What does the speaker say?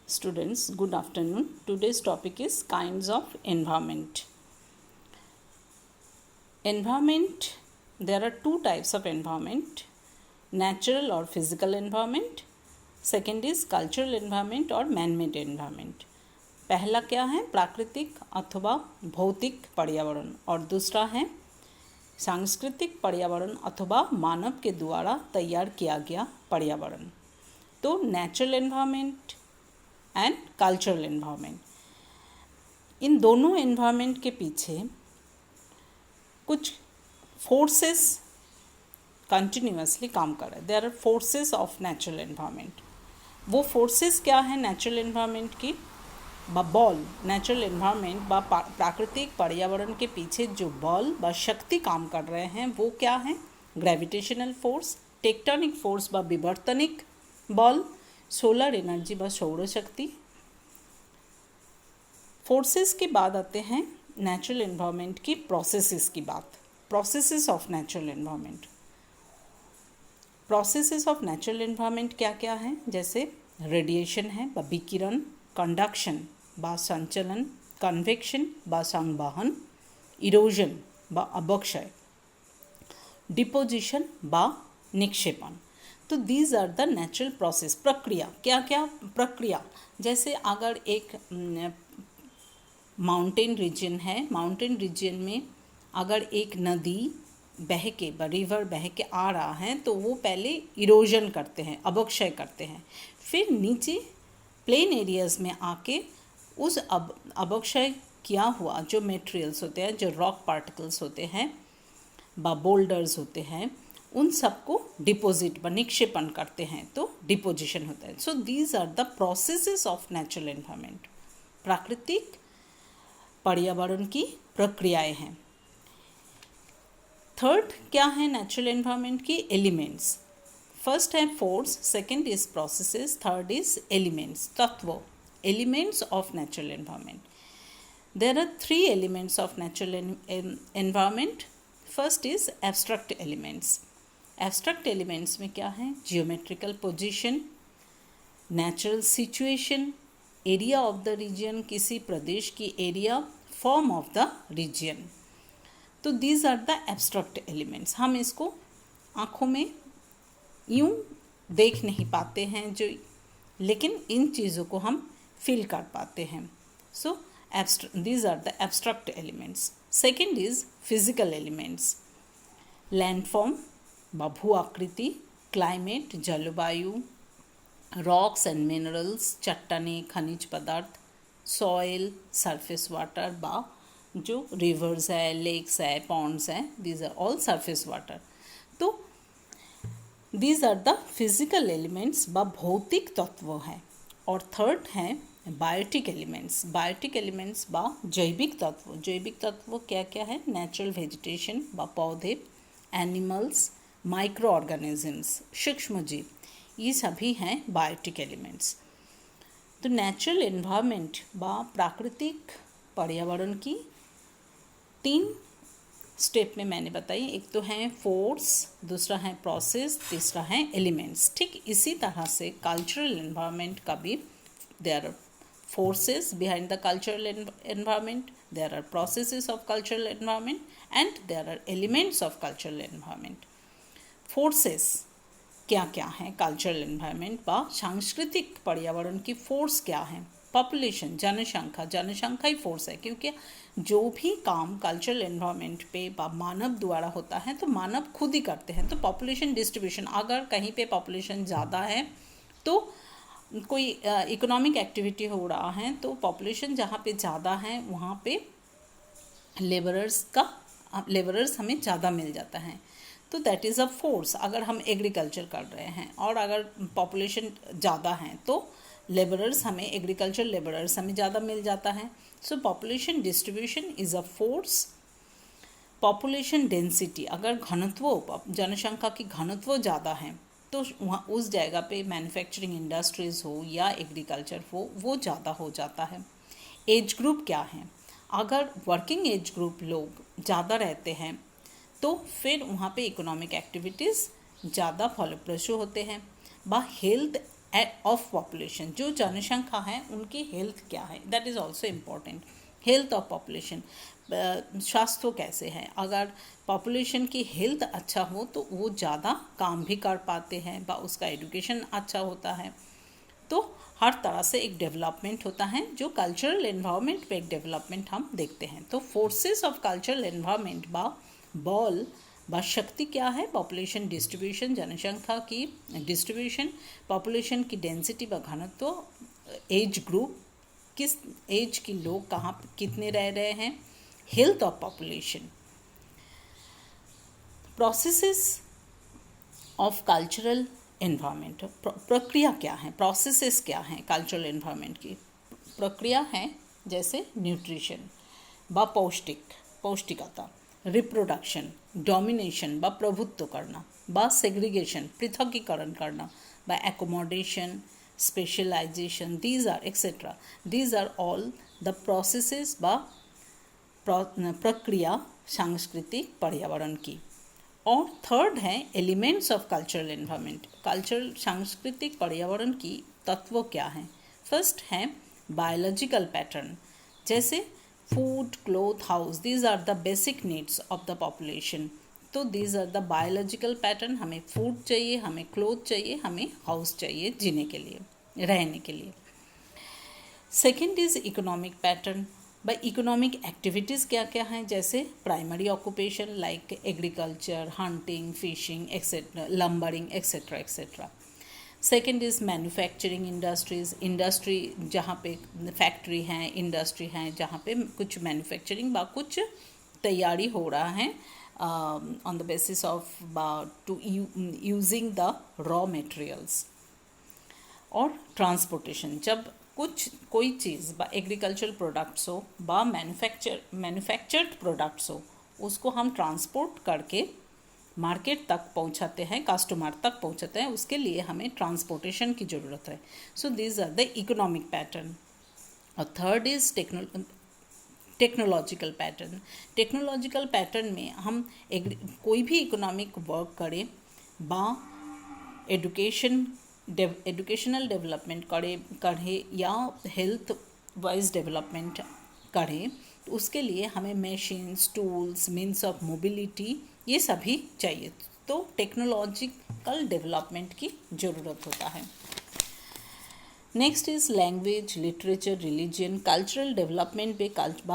Students, good afternoon. Today's topic is kinds of environment. Environment, there are two types of environment, natural or physical environment. Second is cultural environment और man-made environment. पहला क्या है, प्राकृतिक अथवा भौतिक पर्यावरण, और दूसरा है सांस्कृतिक पर्यावरण अथवा मानव के द्वारा तैयार किया गया पर्यावरण. तो natural environment and cultural environment, इन दोनों एनवायरनमेंट के पीछे कुछ फोर्सेस कंटिन्यूसली काम कर रहे हैं. There are forces of natural environment. वो फोर्सेस क्या है नेचुरल एनवायरनमेंट की? बल, नेचुरल एनवायरनमेंट व प्राकृतिक पर्यावरण के पीछे जो बल व शक्ति काम कर रहे हैं वो क्या है? ग्रेविटेशनल फोर्स, टेक्टोनिक फोर्स व विवर्तनिक बल, सोलर एनर्जी व सौर शक्ति. फोर्सेस के बाद आते हैं नेचुरल एनवायरनमेंट की प्रोसेसेस की बात. Processes of natural environment. Processes of natural environment क्या क्या है? जैसे रेडिएशन है व विकिरण, कंडक्शन व संचलन, कन्वेक्शन व संवहन, इरोजन व अवक्षय, डिपोजिशन व निक्षेपण. तो these are the natural process. प्रक्रिया, क्या क्या प्रक्रिया? जैसे अगर एक माउंटेन रीजन है, माउंटेन रीजन में अगर एक नदी बह के रिवर बह के आ रहा है तो वो पहले इरोजन करते हैं, अवक्षय करते हैं, फिर नीचे प्लेन एरियाज़ में आके उस अवक्षय किया हुआ जो मटेरियल्स होते हैं, जो रॉक पार्टिकल्स होते हैं व बोल्डर्स होते हैं, उन सबको डिपोजिट व निक्षेपण करते हैं, तो डिपोजिशन होता है. So these are the processes of natural environment. प्राकृतिक पर्यावरण की प्रक्रियाएं हैं. थर्ड क्या है नेचुरल एनवायरनमेंट की? एलिमेंट्स. फर्स्ट है force, second is processes, third is elements, तत्व. Elements of natural environment. There are three elements of natural environment. First is abstract elements. Abstract elements में क्या है? Geometrical position, natural situation, area of the region, किसी प्रदेश की area, form of the reason. तो these are the abstract elements. हम इसको आँखों में यूँ देख नहीं पाते हैं जो, लेकिन इन चीज़ों को हम फील कर पाते हैं. So these are the abstract elements. Second is physical elements. Landform व भू आकृति, क्लाइमेट जलवायु, रॉक्स एंड मिनरल्स चट्टाने खनिज पदार्थ, सॉइल सरफेस वाटर बा जो रिवर्स है, लेक्स है, पॉन्ड्स हैं, these are all surface water. तो these are the physical elements व भौतिक तत्व हैं. और थर्ड है बायोटिक एलिमेंट्स. बायोटिक एलिमेंट्स व जैविक तत्व. जैविक तत्व क्या क्या है? नेचुरल वेजिटेशन व पौधे, एनिमल्स, माइक्रो ऑर्गेनिजम्स, सूक्ष्म जीव, ये सभी हैं बायोटिक एलिमेंट्स. तो नेचुरल एनवायरनमेंट व प्राकृतिक पर्यावरण की तीन स्टेप में मैंने बताई. एक तो है फोर्स, दूसरा है प्रोसेस, तीसरा है एलिमेंट्स. ठीक इसी तरह से कल्चरल एनवायरनमेंट का भी there are forces behind the cultural environment, there are processes of cultural environment, and there are elements of cultural environment. Forces क्या क्या हैं कल्चरल एनवायरनमेंट व सांस्कृतिक पर्यावरण की फोर्स क्या है? पॉपुलेशन, जनसंख्या. जनसंख्या ही फोर्स है, क्योंकि जो भी काम कल्चरल एनवायरनमेंट पे मानव द्वारा होता है तो मानव खुद ही करते हैं. तो पॉपुलेशन डिस्ट्रीब्यूशन, अगर कहीं पे पॉपुलेशन ज़्यादा है तो कोई इकोनॉमिक एक्टिविटी हो रहा है तो पॉपुलेशन जहाँ पे ज़्यादा है वहाँ पे लेबरर्स हमें ज़्यादा मिल जाता है. तो दैट इज़ अ फोर्स. अगर हम एग्रीकल्चर कर रहे हैं और अगर पॉपुलेशन ज़्यादा है तो लेबरर्स हमें, एग्रीकल्चर लेबरर्स हमें ज़्यादा मिल जाता है. सो population distribution is a force. Population density, अगर घनत्व, जनसंख्या की घनत्व ज़्यादा है तो वहाँ उस जगह पे मैन्युफैक्चरिंग इंडस्ट्रीज़ हो या एग्रीकल्चर हो वो ज़्यादा हो जाता है. एज ग्रुप क्या है? अगर वर्किंग एज ग्रुप लोग ज़्यादा रहते हैं तो फिर वहाँ पे इकोनॉमिक एक्टिविटीज़ ज़्यादा फलप्रसू होते हैं. व हेल्थ ऑफ पॉपुलेशन, जो जनसंख्या है उनकी हेल्थ क्या है, that is also important. Health of population, स्वास्थ्य कैसे है। अगर पॉपुलेशन की हेल्थ अच्छा हो तो वो ज़्यादा काम भी कर पाते हैं, व उसका एजुकेशन अच्छा होता है, तो हर तरह से एक डेवलपमेंट होता है, जो कल्चरल एनवायरनमेंट पे एक डेवलपमेंट हम देखते हैं। तो forces of cultural environment ball व शक्ति क्या है, पॉपुलेशन डिस्ट्रीब्यूशन, जनसंख्या की डिस्ट्रीब्यूशन, पॉपुलेशन की डेंसिटी व घनत्व, एज ग्रुप, किस एज के लोग कहाँ कितने रह रहे हैं, health of population. Processes of cultural environment, प्रक्रिया क्या है, प्रोसेसेस क्या हैं कल्चरल एनवायरनमेंट की। प्रक्रिया है जैसे न्यूट्रिशन व पौष्टिकता, रिप्रोडक्शन, डोमिनेशन व प्रभुत्व करना, व सेग्रीगेशन, पृथकीकरण करना, व accommodation, specialization, these are etcetera, these are all the processes व प्रक्रिया सांस्कृतिक पर्यावरण की। और थर्ड है elements of cultural environment, cultural सांस्कृतिक पर्यावरण की तत्व क्या हैं। फर्स्ट है बायोलॉजिकल पैटर्न, जैसे food, cloth, house, these are the basic needs of the population. तो these are the biological pattern, हमें फूड चाहिए, हमें क्लोथ चाहिए, हमें हाउस चाहिए जीने के लिए, रहने के लिए। Second is economic pattern, by economic activities क्या क्या हैं, जैसे primary occupation like agriculture, hunting, fishing etcetera, lumbering etcetera etcetera. Second is manufacturing industries, industry जहाँ पे फैक्ट्री हैं, इंडस्ट्री हैं जहाँ पे कुछ मैन्युफैक्चरिंग व कुछ तैयारी हो रहा है on the basis of to using the raw materials. और ट्रांसपोर्टेशन, जब कोई चीज़ व एग्रीकल्चरल प्रोडक्ट्स हो व मैन्युफैक्चर्ड प्रोडक्ट्स हो, उसको हम ट्रांसपोर्ट करके मार्केट तक पहुंचाते हैं, कस्टमर तक पहुंचाते हैं, उसके लिए हमें ट्रांसपोर्टेशन की ज़रूरत है। So these are the economic pattern. और third is technological pattern. Technological pattern में हम कोई भी इकोनॉमिक वर्क करें व एजुकेशनल डेवलपमेंट करें या हेल्थ वाइज डेवलपमेंट करें, तो उसके लिए हमें machines, tools, means of mobility ये सभी चाहिए। तो टेक्नोलॉजिकल डेवलपमेंट की ज़रूरत होता है। Next is language, literature, religion, cultural development पे कल्चर